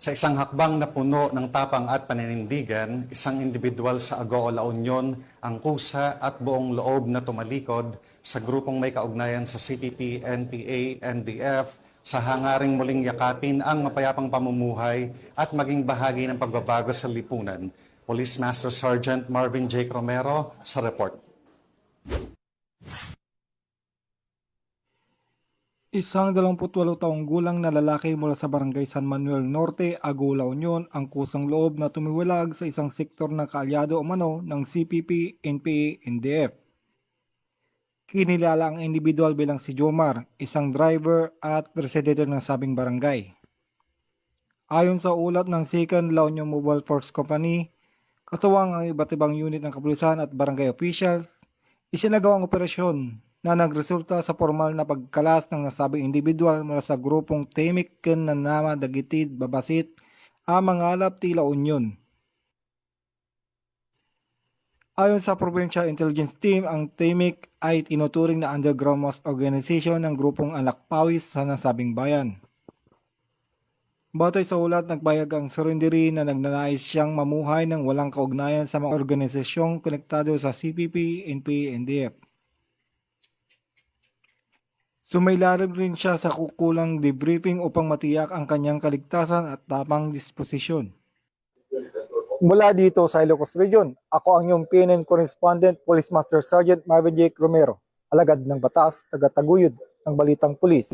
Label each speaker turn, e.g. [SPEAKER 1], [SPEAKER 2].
[SPEAKER 1] Sa isang hakbang na puno ng tapang at paninindigan, isang individual sa Agoo La Union ang kusa at buong loob na tumalikod sa grupong may kaugnayan sa CPP, NPA, NDF sa hangaring muling yakapin ang mapayapang pamumuhay at maging bahagi ng pagbabago sa lipunan. Police Master Sergeant Marvin J. Romero sa report.
[SPEAKER 2] Isang 28 taong gulang na lalaki mula sa Barangay San Manuel Norte, Agoo La Union ang kusang loob na tumiwalag sa isang sektor na kaalyado umano ng CPP, NPA, NDF. Kinilala ang individual bilang si Jomar, isang driver at residente ng sabing barangay. Ayon sa ulat ng 2nd La Union Mobile Force Company, katuwang ang iba't ibang unit ng kapulisan at barangay official, isinagawa ang operasyon na nagresulta sa formal na pagkalas ng nasabing individual mula sa grupong Temik ken Nama Dagitid Babasit ang Mangalap Tila Union. Ayon sa Provincial Intelligence Team, ang Temik ay tinuturing na underground mass organization ng grupong Anak Pawis sa nasabing bayan. Batay sa ulat, nagbayag ang surrenderi na nagnanais siyang mamuhay ng walang kaugnayan sa mga organisasyong konektado sa CPP, NPA, NDF. Sumailalim rin siya sa kukulang debriefing upang matiyak ang kanyang kaligtasan at tapang disposisyon. Mula dito sa Ilocos Region, ako ang iyong PNN Correspondent, Police Master Sergeant Marvin J. Romero, alagad ng batas, taga-taguyod ng Balitang Pulis.